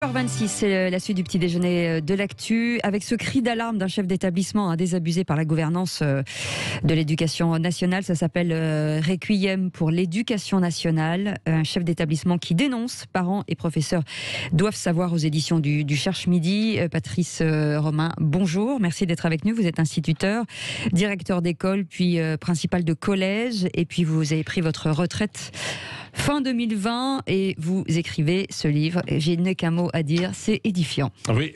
7h26, c'est la suite du petit déjeuner de l'actu. Avec ce cri d'alarme d'un chef d'établissement désabusé par la gouvernance de l'éducation nationale, ça s'appelle Requiem pour l'éducation nationale. Un chef d'établissement qui dénonce, parents et professeurs doivent savoir, aux éditions du Cherche Midi. Patrice Romain, bonjour, merci d'être avec nous. Vous êtes instituteur, directeur d'école, puis principal de collège, et puis vous avez pris votre retraite fin 2020 et vous écrivez ce livre. J'ai qu'un mot à dire, c'est édifiant. Oui,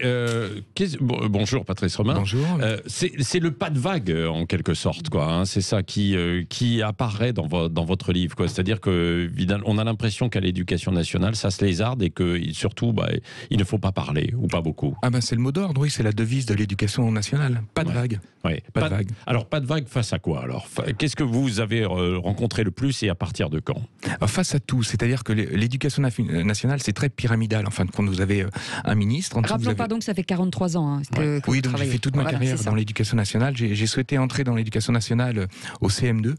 bonjour Patrice Romain. Bonjour. C'est le pas de vague en quelque sorte, quoi. Hein. C'est ça qui apparaît dans votre livre, quoi. C'est-à-dire que on a l'impression qu'à l'éducation nationale, ça se lézarde et que surtout, il ne faut pas parler ou pas beaucoup. Ah ben c'est le mot d'ordre, oui, c'est la devise de l'éducation nationale. Pas de vague. Ouais. Pas de vague. Alors pas de vague face à quoi alors? Qu'est-ce que vous avez rencontré le plus et à partir de quand? Face à tout, c'est-à-dire que l'éducation nationale, c'est très pyramidal. En fin de compte, vous avez un ministre. Rappelons pardon que ça fait 43 ans que oui, vous donc travaillez. j'ai fait toute ma carrière dans l'éducation nationale. J'ai souhaité entrer dans l'éducation nationale au CM2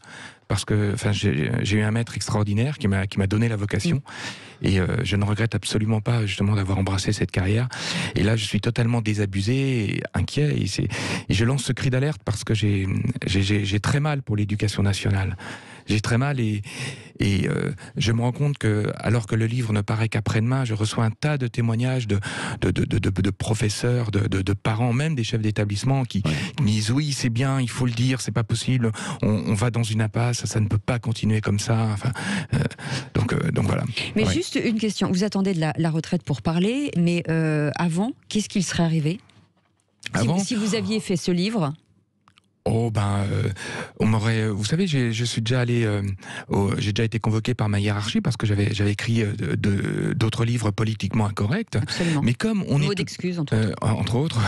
parce que j'ai eu un maître extraordinaire qui m'a donné la vocation. Et je ne regrette absolument pas justement d'avoir embrassé cette carrière. Et là, je suis totalement désabusé, et inquiet. Et je lance ce cri d'alerte parce que j'ai très mal pour l'éducation nationale. J'ai très mal et je me rends compte que, alors que le livre ne paraît qu'après-demain, je reçois un tas de témoignages de professeurs, de parents, même des chefs d'établissement qui me disent oui, c'est bien, il faut le dire, c'est pas possible, on va dans une impasse, ça ne peut pas continuer comme ça. Enfin, donc voilà. Mais juste une question, vous attendez de la retraite pour parler, mais avant, qu'est-ce qu'il serait arrivé si vous aviez fait ce livre? Oh on m'aurait. Vous savez, je suis déjà allé. J'ai déjà été convoqué par ma hiérarchie parce que j'avais écrit d'autres livres politiquement incorrects. Absolument. Mais comme on mot d'excuse entre autres.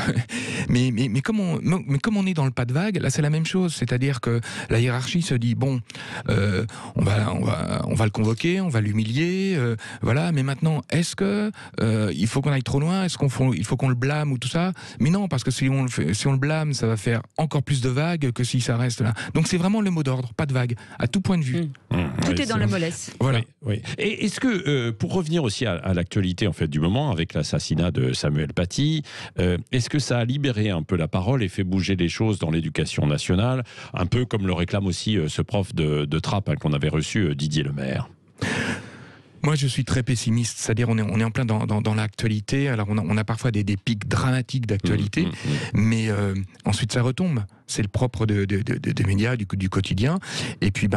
mais comme on est dans le pas de vague, là c'est la même chose. C'est-à-dire que la hiérarchie se dit bon, on va le convoquer, on va l'humilier, voilà. Mais maintenant, est-ce que il faut qu'on aille trop loin? Il faut qu'on le blâme ou tout ça? Mais non, parce que si on le blâme, ça va faire encore plus de vagues que si ça reste là. Donc c'est vraiment le mot d'ordre, pas de vague, à tout point de vue. Tout est dans la mollesse. Voilà. Oui. Et est-ce que, pour revenir aussi à l'actualité en fait du moment, avec l'assassinat de Samuel Paty, est-ce que ça a libéré un peu la parole et fait bouger les choses dans l'éducation nationale, un peu comme le réclame aussi ce prof de Trappes qu'on avait reçu, Didier Lemaire? Moi, je suis très pessimiste. C'est-à-dire, on est en plein dans l'actualité. Alors, on a parfois des pics dramatiques d'actualité, mais ensuite, ça retombe. C'est le propre des médias, du quotidien. Et puis,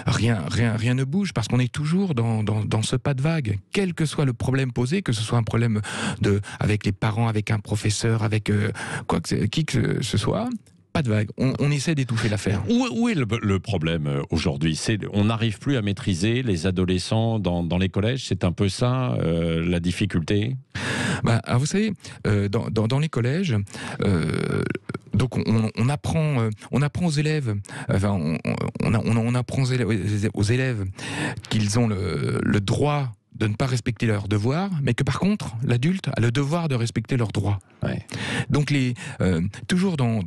rien ne bouge parce qu'on est toujours dans ce pas de vague. Quel que soit le problème posé, que ce soit un problème avec les parents, avec un professeur, avec qui que ce soit. Pas de vague. On essaie d'étouffer l'affaire. Où est le problème aujourd'hui? On n'arrive plus à maîtriser les adolescents dans les collèges. C'est un peu ça la difficulté. Alors vous savez, dans les collèges, donc on apprend aux élèves, on apprend aux élèves qu'ils ont le droit de ne pas respecter leurs devoirs, mais que par contre, l'adulte a le devoir de respecter leurs droits. Ouais. Donc, toujours dans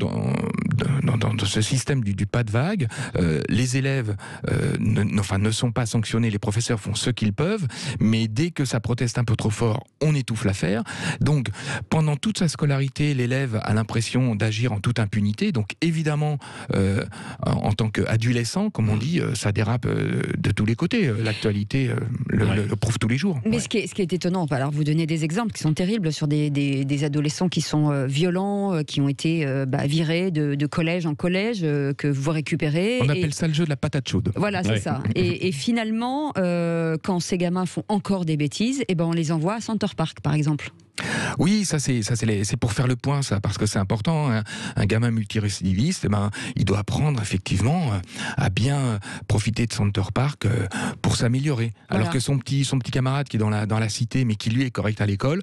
ce système du pas de vague, les élèves ne sont pas sanctionnés, les professeurs font ce qu'ils peuvent, mais dès que ça proteste un peu trop fort, on étouffe l'affaire. Donc, pendant toute sa scolarité, l'élève a l'impression d'agir en toute impunité. Donc, évidemment, en tant qu'adolescent, comme on dit, ça dérape de tous les côtés. L'actualité le prouve tous les jours. Mais ce qui est étonnant, alors vous donnez des exemples qui sont terribles sur des adolescents qui sont violents, qui ont été virés de collège en collège, que vous récupérez. On appelle ça le jeu de la patate chaude. Voilà, c'est ça. Et finalement, quand ces gamins font encore des bêtises, on les envoie à Center Park, par exemple. Oui, c'est pour faire le point, ça, parce que c'est important. Un gamin multirécidiviste, il doit apprendre effectivement à bien profiter de Center Park pour s'améliorer. Voilà. Alors que son petit camarade qui est dans la cité, mais qui lui est correct à l'école,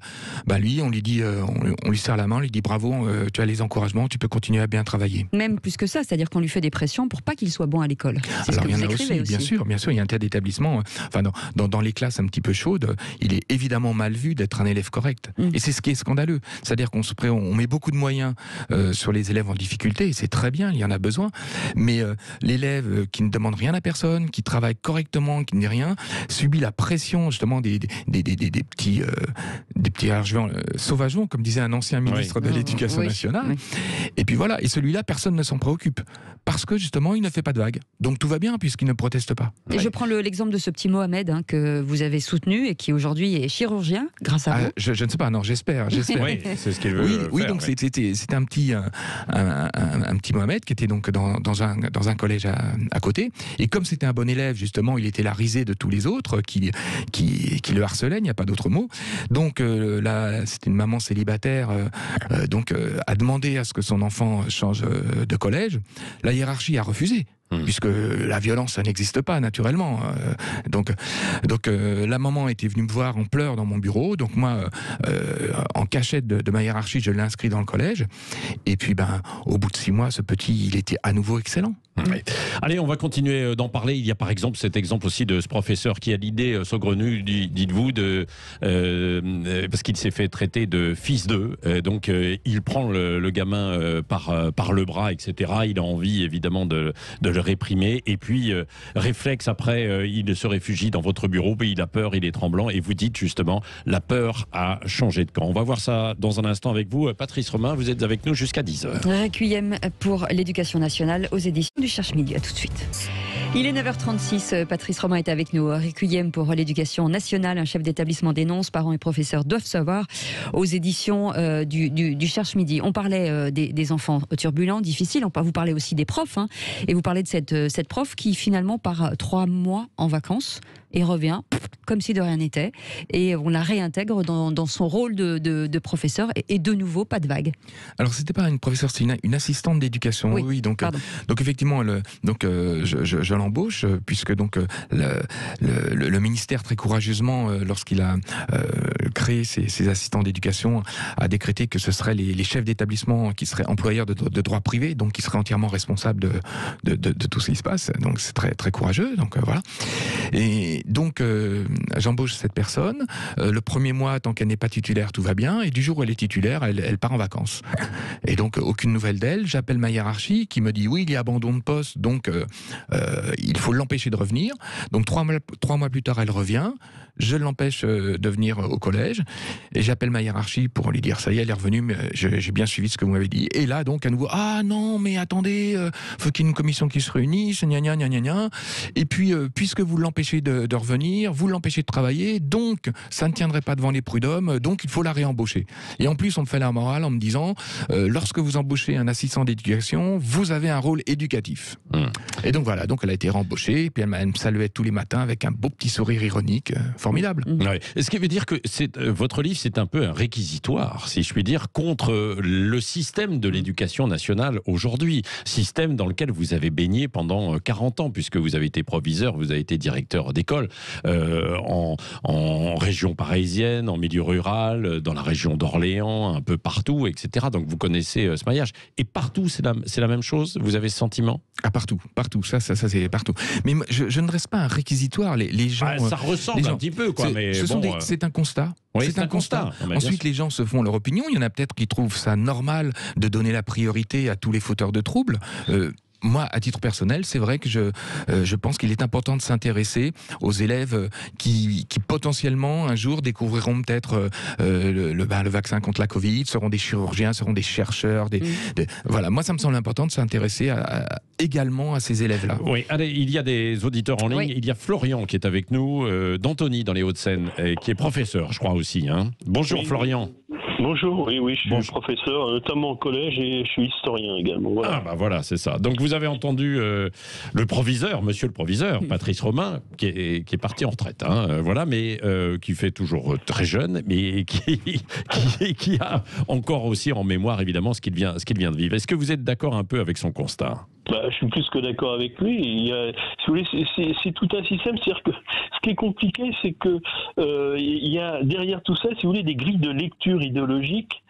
lui, on lui dit, on lui serre la main, on lui dit bravo, tu as les encouragements, tu peux continuer à bien travailler. Même plus que ça, c'est-à-dire qu'on lui fait des pressions pour pas qu'il soit bon à l'école. C'est alors, ce que vous écrivez aussi. Bien sûr, il y a un tas d'établissements. Dans les classes un petit peu chaudes, il est évidemment mal vu d'être un élève correct. Et c'est ce qui est scandaleux. C'est-à-dire on met beaucoup de moyens sur les élèves en difficulté, et c'est très bien, il y en a besoin. Mais l'élève qui ne demande rien à personne, qui travaille correctement, qui n'est rien, subit la pression justement des petits sauvageons, comme disait un ancien ministre de l'Éducation nationale. Oui. Et puis voilà, et celui-là, personne ne s'en préoccupe. Parce que justement, il ne fait pas de vagues. Donc tout va bien, puisqu'il ne proteste pas. Et je prends l'exemple de ce petit Mohamed que vous avez soutenu et qui aujourd'hui est chirurgien, grâce à vous. Je ne sais pas, non, j'espère. Oui, c'est ce qu'il veut oui, faire, donc c'était un petit Mohamed qui était donc dans un collège à côté. Et comme c'était un bon élève, justement, il était la risée de tous les autres qui le harcelaient, il n'y a pas d'autre mot. Donc là, c'était une maman célibataire, a demandé à ce que son enfant change de collège. La hiérarchie a refusé. Puisque la violence, ça n'existe pas naturellement. Donc la maman était venue me voir en pleurs dans mon bureau. Donc moi, en cachette de ma hiérarchie, je l'ai inscrit dans le collège. Et puis, au bout de 6 mois, ce petit, il était à nouveau excellent. Oui. Allez, on va continuer d'en parler. Il y a par exemple cet exemple aussi de ce professeur qui a l'idée saugrenue, dites-vous, parce qu'il s'est fait traiter de fils d'eux. Donc il prend le gamin par le bras, etc. Il a envie évidemment de le réprimer. Et puis, réflexe après, il se réfugie dans votre bureau. Il a peur, il est tremblant. Et vous dites justement, la peur a changé de camp. On va voir ça dans un instant avec vous. Patrice Romain, vous êtes avec nous jusqu'à 10h. Requiem pour l'éducation nationale aux éditions du Cherche Midi. À tout de suite. Il est 9h36, Patrice Romain est avec nous. Requiem pour l'éducation nationale, un chef d'établissement dénonce, parents et professeurs doivent savoir, aux éditions du Cherche Midi. On parlait des enfants turbulents, difficiles, vous parlez aussi des profs, et vous parlez de cette prof qui finalement part 3 mois en vacances et revient comme si de rien n'était, et on la réintègre dans son rôle de professeur, et de nouveau, pas de vague. Alors, c'était pas une professeure, c'est une assistante d'éducation. Oui, donc effectivement, je l'embauche, puisque donc le ministère, très courageusement, lorsqu'il a créé ces assistants d'éducation, a décrété que ce seraient les chefs d'établissement qui seraient employeurs de droit privé, donc qui seraient entièrement responsables de tout ce qui se passe. Donc, c'est très, très courageux. Donc, voilà. Et donc, j'embauche cette personne. Le premier mois, tant qu'elle n'est pas titulaire, tout va bien. Et du jour où elle est titulaire, elle part en vacances. Et donc, aucune nouvelle d'elle. J'appelle ma hiérarchie qui me dit oui, il y a abandon de poste, donc il faut l'empêcher de revenir. Donc, 3 mois plus tard, elle revient. Je l'empêche de venir au collège. Et j'appelle ma hiérarchie pour lui dire ça y est, elle est revenue, mais j'ai bien suivi ce que vous m'avez dit. Et là, donc, à nouveau, ah non, mais attendez, faut qu'il y ait une commission qui se réunisse, gna gna gna gna gna. Et puis, puisque vous l'empêchez de revenir, vous l'empêchez de travailler, donc ça ne tiendrait pas devant les prud'hommes, donc il faut la réembaucher. Et en plus, on me fait la morale en me disant, lorsque vous embauchez un assistant d'éducation, vous avez un rôle éducatif. Et donc voilà, donc elle a été réembauchée, et puis elle me saluait tous les matins avec un beau petit sourire ironique, formidable. Ouais. Ce qui veut dire que votre livre, c'est un peu un réquisitoire, si je puis dire, contre le système de l'éducation nationale aujourd'hui, système dans lequel vous avez baigné pendant 40 ans, puisque vous avez été proviseur, vous avez été directeur d'école en région parisienne, en milieu rural, dans la région d'Orléans, un peu partout, etc. Donc vous connaissez ce maillage. Et partout, c'est la même chose? Vous avez ce sentiment? Ah, partout. Ça c'est partout. Mais je ne reste pas un réquisitoire. Les gens, ça ressemble un petit peu, quoi. C'est un constat. Oui, c'est un constat. Ensuite, les gens se font leur opinion. Il y en a peut-être qui trouvent ça normal de donner la priorité à tous les fauteurs de troubles. Moi, à titre personnel, c'est vrai que je pense qu'il est important de s'intéresser aux élèves qui potentiellement un jour découvriront peut-être le vaccin contre la Covid, seront des chirurgiens, seront des chercheurs. Voilà, moi ça me semble important de s'intéresser également à ces élèves-là. Oui, allez, il y a des auditeurs en ligne. Oui. Il y a Florian qui est avec nous, d'Antony dans les Hauts-de-Seine, qui est professeur, je crois aussi. Bonjour Florian. Bonjour, oui, je suis professeur, notamment au collège, et je suis historien également. Voilà. Ah bah voilà, c'est ça. Donc vous avez entendu le proviseur, monsieur le proviseur, Patrice Romain, qui est parti en retraite, voilà, mais qui fait toujours très jeune, mais qui a encore aussi en mémoire évidemment ce qu'il vient de vivre. Est-ce que vous êtes d'accord un peu avec son constat ? Je suis plus que d'accord avec lui. Si vous voulez, c'est tout un système. C'est-à-dire que ce qui est compliqué, c'est que il y a derrière tout ça, si vous voulez, des grilles de lecture idéologique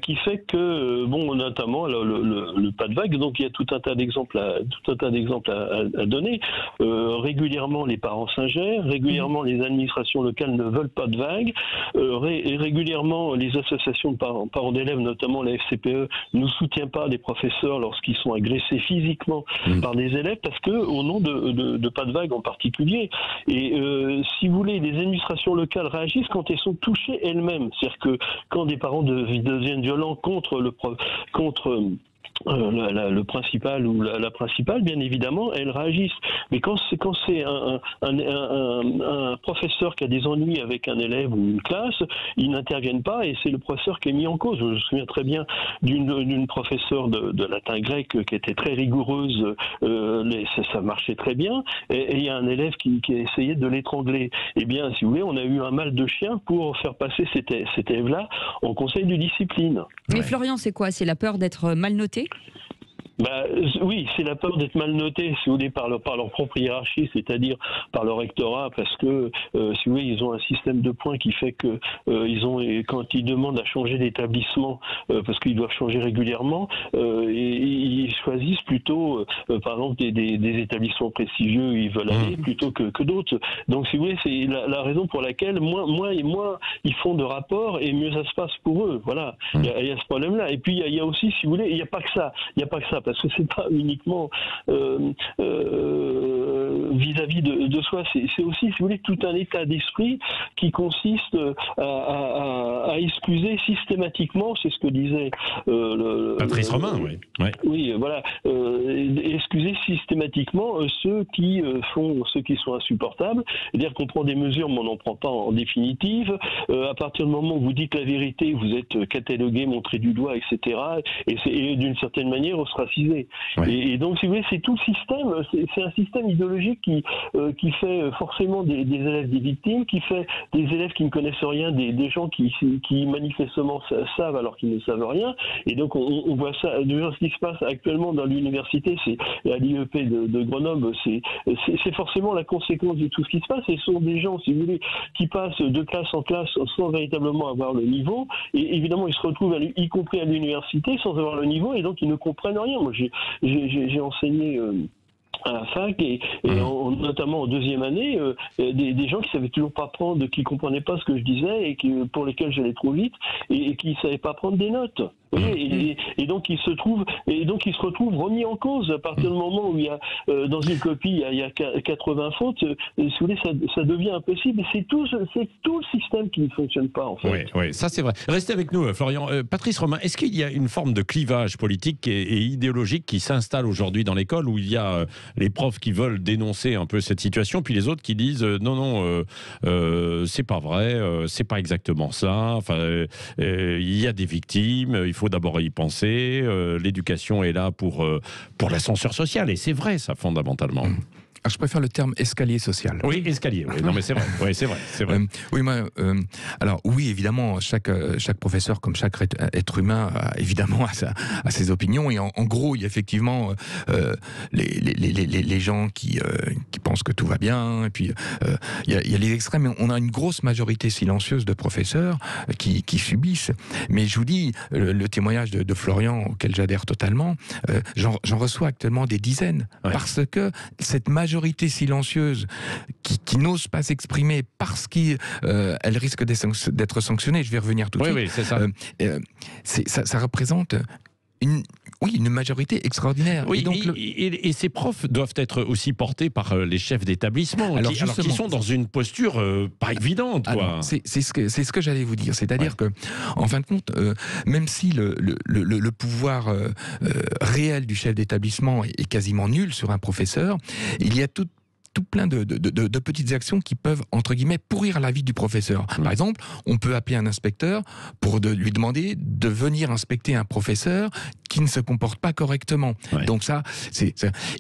qui fait que, notamment le pas de vague. Donc il y a tout un tas d'exemples à donner. Régulièrement, les parents s'ingèrent. Régulièrement, les administrations locales ne veulent pas de vague. Et régulièrement, les associations de parents d'élèves, notamment la FCPE, ne soutient pas des professeurs lorsqu'ils sont agressés physiquement par des élèves, parce que au nom de pas de vague en particulier. Et si vous voulez, les administrations locales réagissent quand elles sont touchées elles-mêmes. C'est-à-dire que quand des parents deviennent violents contre le principal ou la principale, bien évidemment, elles réagissent. Mais quand c'est un professeur qui a des ennuis avec un élève ou une classe, ils n'interviennent pas et c'est le professeur qui est mis en cause. Je me souviens très bien d'une professeure de latin grec qui était très rigoureuse, ça marchait très bien, et il y a un élève qui a essayé de l'étrangler. Eh bien, si vous voulez, on a eu un mal de chien pour faire passer cet élève-là en conseil de discipline. Mais Florian, c'est quoi? C'est la peur d'être mal noté? Oui, c'est la peur d'être mal noté, si vous voulez, par leur propre hiérarchie, c'est-à-dire par leur rectorat, parce que, si vous voulez, ils ont un système de points qui fait que quand ils demandent à changer d'établissement, parce qu'ils doivent changer régulièrement, ils choisissent plutôt, par exemple, des établissements prestigieux où ils veulent aller, plutôt que d'autres. Donc, si vous voulez, c'est la raison pour laquelle moins ils font de rapports et mieux ça se passe pour eux. Voilà, il y a ce problème-là. Et puis, il y a aussi, si vous voulez, il n'y a pas que ça. Parce que c'est pas uniquement vis-à-vis de soi, c'est aussi, si vous voulez, tout un état d'esprit qui consiste à excuser systématiquement, c'est ce que disait Patrice Romain, oui. Ouais. Oui, voilà, excuser systématiquement ceux qui sont insupportables, c'est-à-dire qu'on prend des mesures mais on n'en prend pas en définitive. À partir du moment où vous dites la vérité, vous êtes catalogué, montré du doigt, etc. Et d'une certaine manière ostracisé. Ouais. Et donc, si vous voulez, c'est tout le système, c'est un système idéologique qui fait forcément des élèves des victimes, qui fait des élèves qui ne connaissent rien, des gens qui manifestement savent alors qu'ils ne savent rien. Et donc, on voit ça, ce qui se passe actuellement dans l'université, c'est à l'IEP de Grenoble, c'est forcément la conséquence de tout ce qui se passe. Et ce sont des gens, si vous voulez, qui passent de classe en classe sans véritablement avoir le niveau. Et évidemment, ils se retrouvent, y compris à l'université, sans avoir le niveau, et donc ils ne comprennent rien. Moi, j'ai enseigné à la fac et notamment en deuxième année, des gens qui savaient toujours pas prendre, qui comprenaient pas ce que je disais et pour lesquels j'allais trop vite et qui savaient pas prendre des notes. Et donc ils se retrouvent remis en cause à partir du moment où il y a dans une copie il y a 80 fautes. Si vous voulez, ça devient impossible. Et c'est tout le système qui ne fonctionne pas en fait. Oui, ça c'est vrai. Restez avec nous, Florian. Patrice Romain, est-ce qu'il y a une forme de clivage politique et idéologique qui s'installe aujourd'hui dans l'école, où il y a les profs qui veulent dénoncer un peu cette situation, puis les autres qui disent non, c'est pas vrai, c'est pas exactement ça. Enfin, il y a des victimes, il faut d'abord y penser. L'éducation est là pour l'ascenseur social, et c'est vrai ça fondamentalement. Alors, je préfère le terme escalier social. Oui, escalier. Oui. Non, mais c'est vrai. Oui, c'est vrai. Oui, alors oui, évidemment, chaque professeur, comme chaque être humain, évidemment a ses opinions. Et en gros, il y a effectivement les gens qui pensent que tout va bien. Et puis il y a les extrêmes. On a une grosse majorité silencieuse de professeurs qui subissent. Mais je vous dis, le témoignage de Florian, auquel j'adhère totalement, j'en reçois actuellement des dizaines, parce que cette majorité silencieuse qui n'ose pas s'exprimer parce qu'elle risque d'être sanctionnée, je vais revenir tout de suite. Oui, c'est ça. Ça représente une majorité extraordinaire. Oui, et ces profs doivent être aussi portés par les chefs d'établissement, alors qui sont dans une posture pas évidente. C'est ce que j'allais vous dire. C'est-à-dire que, en fin de compte, même si le pouvoir réel du chef d'établissement est quasiment nul sur un professeur, il y a tout plein de petites actions qui peuvent, entre guillemets, pourrir la vie du professeur. Par exemple, on peut appeler un inspecteur pour lui demander de venir inspecter un professeur qui ne se comportent pas correctement. Ouais. Donc ça,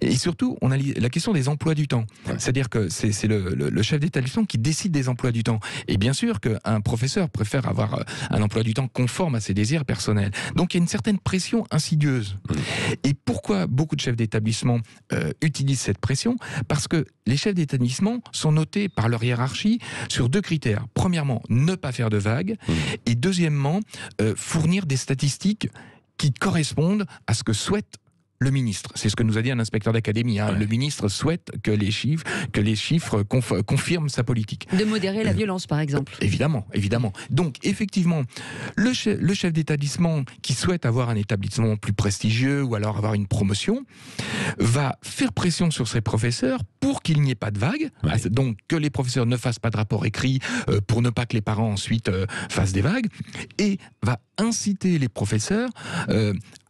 et surtout, on a la question des emplois du temps. Ouais. C'est-à-dire que c'est le chef d'établissement qui décide des emplois du temps. Et bien sûr qu'un professeur préfère avoir un emploi du temps conforme à ses désirs personnels. Donc il y a une certaine pression insidieuse. Et pourquoi beaucoup de chefs d'établissement utilisent cette pression? Parce que les chefs d'établissement sont notés par leur hiérarchie sur 2 critères. Premièrement, ne pas faire de vagues. Et deuxièmement, fournir des statistiques qui correspondent à ce que souhaite le ministre. C'est ce que nous a dit un inspecteur d'académie. Hein. Ouais. Le ministre souhaite que les chiffres confirment sa politique. De modérer la violence, par exemple. Évidemment, évidemment. Donc, effectivement, le chef d'établissement qui souhaite avoir un établissement plus prestigieux ou alors avoir une promotion va faire pression sur ses professeurs pour qu'il n'y ait pas de vagues. Ouais. Donc, que les professeurs ne fassent pas de rapport écrit pour ne pas que les parents ensuite fassent des vagues. Et va inciter les professeurs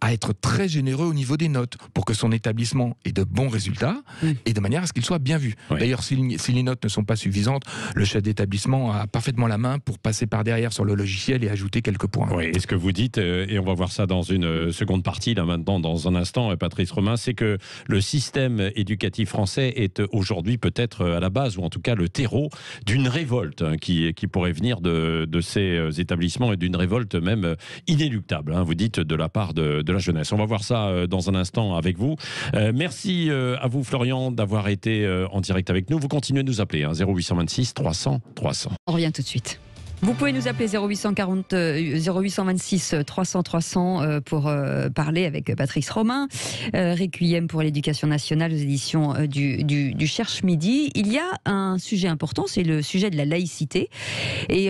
à être très généreux au niveau des notes pour que son établissement ait de bons résultats et de manière à ce qu'il soit bien vu. Oui. D'ailleurs, si les notes ne sont pas suffisantes, le chef d'établissement a parfaitement la main pour passer par derrière sur le logiciel et ajouter quelques points. Oui, et ce que vous dites, et on va voir ça dans une seconde partie, là maintenant, dans un instant, Patrice Romain, c'est que le système éducatif français est aujourd'hui peut-être à la base, ou en tout cas le terreau d'une révolte qui pourrait venir de ces établissements et d'une révolte même inéluctable, vous dites, de la part de la jeunesse. On va voir ça dans un instant avec vous. Merci à vous, Florian, d'avoir été en direct avec nous. Vous continuez de nous appeler, 0826 300 300. On revient tout de suite. Vous pouvez nous appeler 0826 300 300 pour parler avec Patrice Romain. Requiem pour l'éducation nationale aux éditions du Cherche Midi. Il y a un sujet important, c'est le sujet de la laïcité. Et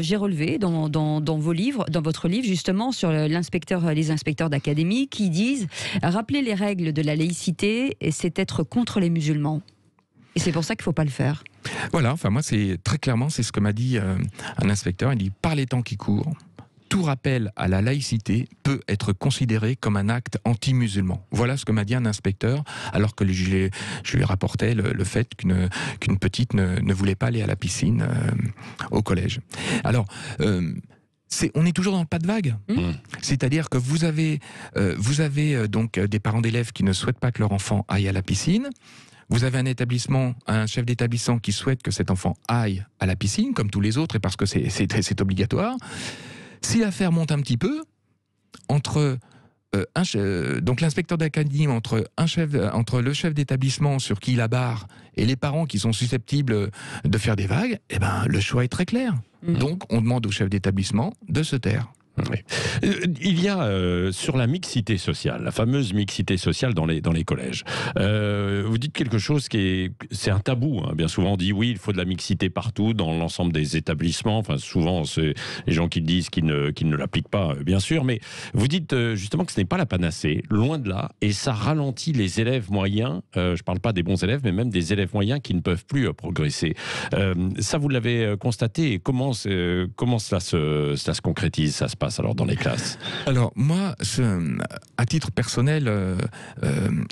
j'ai relevé dans vos livres, dans votre livre justement, sur les inspecteurs d'académie qui disent « Rappeler les règles de la laïcité, c'est être contre les musulmans ». Et c'est pour ça qu'il ne faut pas le faire. Voilà, enfin moi c'est très clairement, c'est ce que m'a dit un inspecteur. Il dit par les temps qui courent, tout rappel à la laïcité peut être considéré comme un acte anti-musulman. Voilà ce que m'a dit un inspecteur, alors que je lui rapportais le fait qu'une petite ne voulait pas aller à la piscine au collège. Alors, on est toujours dans le pas de vague. C'est-à-dire que vous avez donc des parents d'élèves qui ne souhaitent pas que leur enfant aille à la piscine. Vous avez un chef d'établissement qui souhaite que cet enfant aille à la piscine, comme tous les autres, et parce que c'est obligatoire. Si l'affaire monte un petit peu, entre donc l'inspecteur d'académie, entre le chef d'établissement sur qui la barre et les parents qui sont susceptibles de faire des vagues, eh ben, le choix est très clair. Donc on demande au chef d'établissement de se taire. Oui. Il y a sur la mixité sociale, la fameuse mixité sociale dans les collèges. Vous dites quelque chose c'est un tabou. Bien souvent on dit oui, il faut de la mixité partout dans l'ensemble des établissements. Enfin souvent c'est les gens qui le disent qui ne l'appliquent pas, bien sûr. Mais vous dites justement que ce n'est pas la panacée, loin de là, et ça ralentit les élèves moyens. Je parle pas des bons élèves, mais même des élèves moyens qui ne peuvent plus progresser. Ça vous l'avez constaté. Et comment cela se concrétise, ça se passe alors dans les classes? Alors moi, à titre personnel,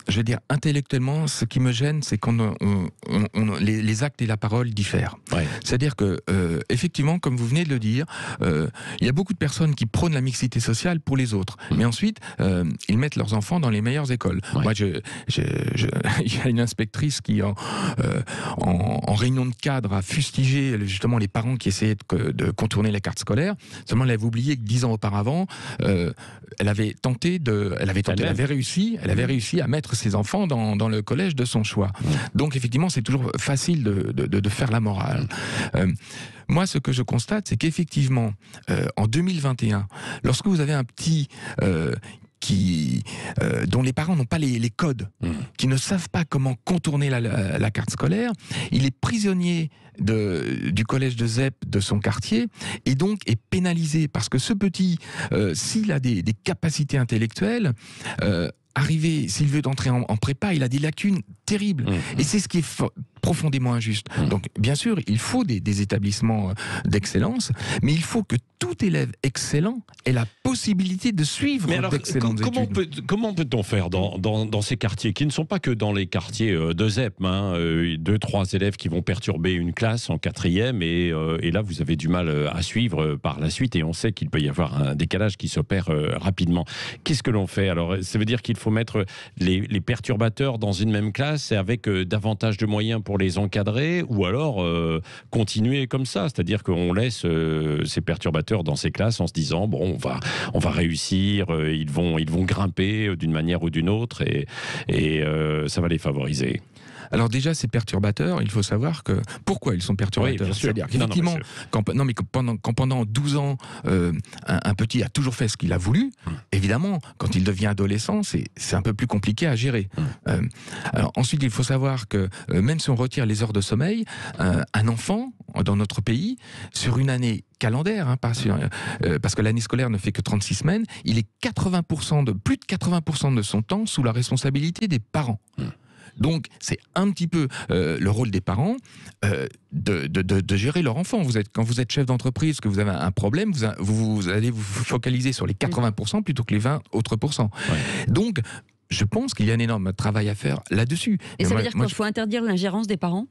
je veux dire intellectuellement, ce qui me gêne, c'est qu'on les actes et la parole diffèrent. Ouais. C'est-à-dire que effectivement, comme vous venez de le dire, il y a beaucoup de personnes qui prônent la mixité sociale pour les autres, mais ensuite ils mettent leurs enfants dans les meilleures écoles. Ouais. Moi, il y a une inspectrice qui en réunion de cadre a fustigé justement les parents qui essayaient de contourner la carte scolaire. Seulement, elle avait oublié que 10 ans auparavant, elle avait réussi à mettre ses enfants dans le collège de son choix. Donc effectivement, c'est toujours facile de faire la morale. Moi, ce que je constate, c'est qu'effectivement, en 2021, lorsque vous avez un petit dont les parents n'ont pas les codes, qui ne savent pas comment contourner la carte scolaire, il est prisonnier du collège de ZEP de son quartier et donc est pénalisé parce que ce petit, s'il a des capacités intellectuelles, arriver, s'il veut d'entrer en prépa, il a des lacunes terribles. Et c'est ce qui est profondément injuste. Donc, bien sûr, il faut des établissements d'excellence, mais il faut que tout élève excellent ait la possibilité de suivre d'excellentes études. Comment peut-on faire dans ces quartiers, qui ne sont pas que dans les quartiers de ZEP, 2-3 élèves qui vont perturber une classe en 4e, et là, vous avez du mal à suivre par la suite, et on sait qu'il peut y avoir un décalage qui s'opère rapidement. Qu'est-ce que l'on fait? Alors, ça veut dire qu'il faut mettre les perturbateurs dans une même classe et avec davantage de moyens pour les encadrer, ou alors continuer comme ça, c'est-à-dire qu'on laisse ces perturbateurs dans ces classes en se disant bon, on va réussir, ils vont grimper d'une manière ou d'une autre, et ça va les favoriser. Alors déjà, ces perturbateurs, il faut savoir que pourquoi ils sont perturbateurs. Oui, c'est-à-dire qu'effectivement, quand pendant 12 ans, un petit a toujours fait ce qu'il a voulu, évidemment, quand il devient adolescent, c'est un peu plus compliqué à gérer. Alors ensuite, il faut savoir que même si on retire les heures de sommeil, un enfant, dans notre pays, sur une année calendaire, parce que l'année scolaire ne fait que 36 semaines, il est plus de 80% de son temps sous la responsabilité des parents. Donc, c'est un petit peu le rôle des parents de gérer leur enfant. Quand vous êtes chef d'entreprise, que vous avez un problème, vous allez vous focaliser sur les 80% plutôt que les 20 autres pourcents. Ouais. Donc, je pense qu'il y a un énorme travail à faire là-dessus. Et ça veut dire qu'il faut interdire l'ingérence des parents ?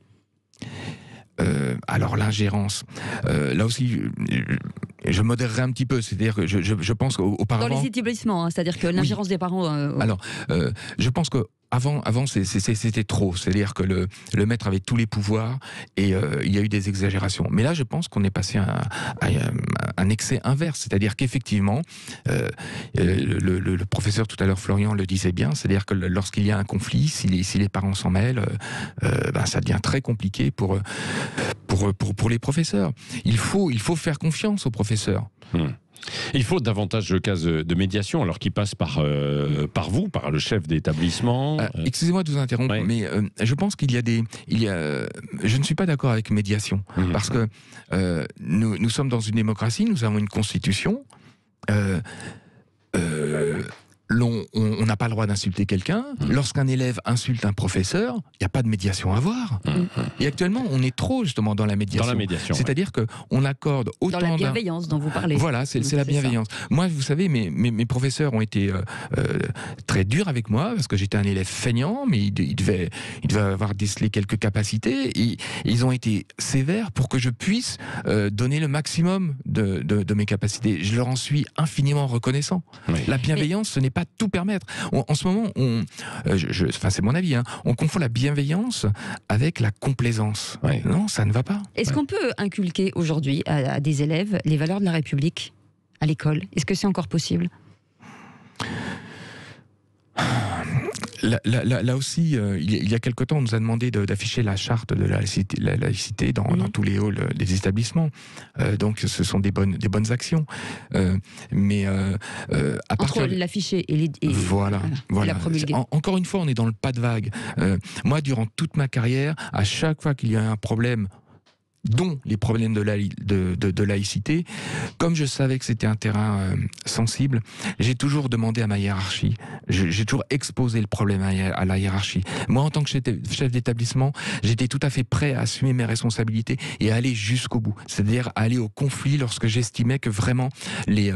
Alors l'ingérence, là aussi, je modérerai un petit peu, c'est-à-dire que je pense qu'auparavant... Dans les établissements, c'est-à-dire que l'ingérence des parents... Alors, je pense que avant c'était trop, c'est-à-dire que le maître avait tous les pouvoirs et il y a eu des exagérations. Mais là, je pense qu'on est passé à un excès inverse, c'est-à-dire qu'effectivement, le professeur tout à l'heure, Florian, le disait bien, c'est-à-dire que lorsqu'il y a un conflit, si les parents s'en mêlent, ça devient très compliqué pour les professeurs. Il faut faire confiance aux professeurs. Il faut davantage de cases de médiation, alors qui passent par vous, par le chef d'établissement. Excusez-moi de vous interrompre, mais je pense qu'il y a je ne suis pas d'accord avec médiation, parce que nous sommes dans une démocratie, nous avons une constitution. On n'a pas le droit d'insulter quelqu'un. Lorsqu'un élève insulte un professeur, il n'y a pas de médiation à avoir. Et actuellement, on est trop justement dans la médiation. C'est-à-dire qu'on accorde autant... Dans la bienveillance dont vous parlez. Voilà, c'est la bienveillance. Moi, vous savez, mes professeurs ont été très durs avec moi, parce que j'étais un élève feignant, mais ils devaient avoir décelé quelques capacités, et ils ont été sévères pour que je puisse donner le maximum de mes capacités. Je leur en suis infiniment reconnaissant. Oui. La bienveillance, ce n'est pas tout permettre. En ce moment, c'est mon avis, on confond la bienveillance avec la complaisance. Ouais. Non, ça ne va pas. Est-ce qu'on peut inculquer aujourd'hui à des élèves les valeurs de la République à l'école? Est-ce que c'est encore possible? Là aussi, il y a quelque temps, on nous a demandé d'afficher la charte de la laïcité dans tous les halls des établissements. Donc, ce sont des bonnes actions. Mais entre l'afficher et voilà. la promulguer. Encore une fois, on est dans le pas de vague. Moi, durant toute ma carrière, à chaque fois qu'il y a un problème, dont les problèmes de laïcité, comme je savais que c'était un terrain sensible, j'ai toujours demandé à ma hiérarchie, j'ai toujours exposé le problème à la hiérarchie. Moi, en tant que chef d'établissement, j'étais tout à fait prêt à assumer mes responsabilités et à aller jusqu'au bout, c'est-à-dire à aller au conflit lorsque j'estimais que vraiment les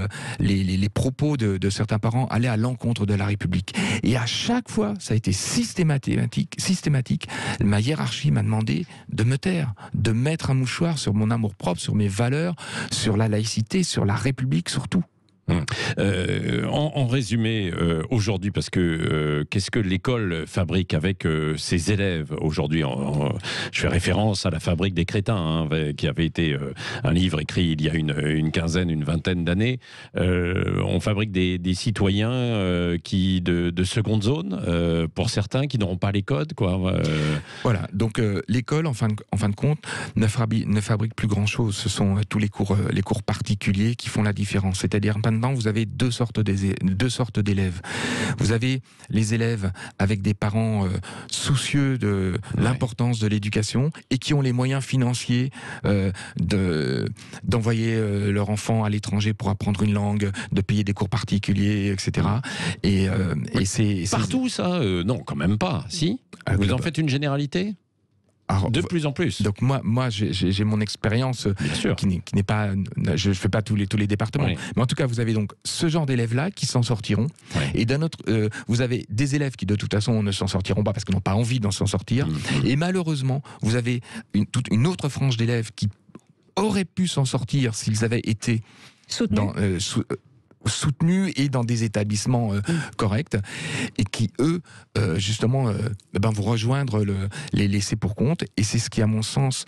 propos de certains parents allaient à l'encontre de la République. Et à chaque fois, ça a été systématique. Ma hiérarchie m'a demandé de me taire, de mettre un mouchoir sur mon amour-propre, sur mes valeurs, sur la laïcité, sur la République surtout. En résumé, aujourd'hui, parce que qu'est-ce que l'école fabrique avec ses élèves aujourd'hui? Je fais référence à La Fabrique des crétins, qui avait été un livre écrit il y a une vingtaine d'années. On fabrique des citoyens qui de seconde zone, pour certains, qui n'auront pas les codes, quoi. Voilà, donc l'école, en fin de compte, ne fabrique plus grand-chose. Ce sont tous les cours particuliers qui font la différence. C'est-à-dire, maintenant, vous avez deux sortes d'élèves. Vous avez les élèves avec des parents soucieux de l'importance de l'éducation et qui ont les moyens financiers d'envoyer leur enfant à l'étranger pour apprendre une langue, de payer des cours particuliers, etc. Et c'est partout ça non, quand même pas. Si vous en faites une généralité. Alors, de plus en plus. Donc moi j'ai mon expérience qui n'est pas, je ne fais pas tous les départements, mais en tout cas vous avez donc ce genre d'élèves-là qui s'en sortiront, et d'un autre, vous avez des élèves qui de toute façon ne s'en sortiront pas parce qu'ils n'ont pas envie d'en s'en sortir, et malheureusement vous avez toute une autre frange d'élèves qui auraient pu s'en sortir s'ils avaient été soutenus et dans des établissements corrects, et qui eux justement vont rejoindre les laissés pour compte, et c'est ce qui à mon sens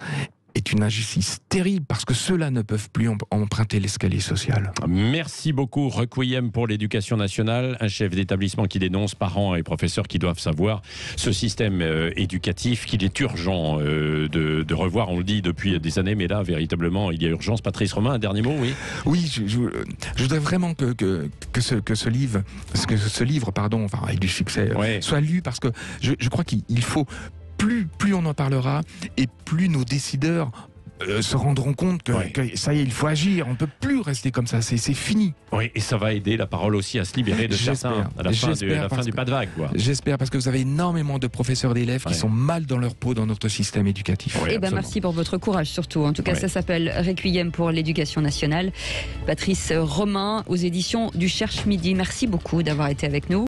est une injustice terrible parce que ceux-là ne peuvent plus emprunter l'escalier social. Merci beaucoup. Requiem pour l'éducation nationale, un chef d'établissement qui dénonce parents et professeurs qui doivent savoir ce système éducatif qu'il est urgent de revoir. On le dit depuis des années, mais là véritablement il y a urgence. Patrice Romain, un dernier mot, oui. Oui, je voudrais vraiment que ce livre, avec du succès, soit lu, parce que je crois qu'il faut plus on en parlera, et plus nos décideurs se rendront compte que ça y est, il faut agir. On ne peut plus rester comme ça, c'est fini. Oui, et ça va aider la parole aussi à se libérer de certains à la fin du pas de vague. J'espère, parce que vous avez énormément de professeurs d'élèves qui sont mal dans leur peau dans notre système éducatif. Merci pour votre courage surtout. En tout cas, ça s'appelle Requiem pour l'éducation nationale. Patrice Romain, aux éditions du Cherche Midi. Merci beaucoup d'avoir été avec nous.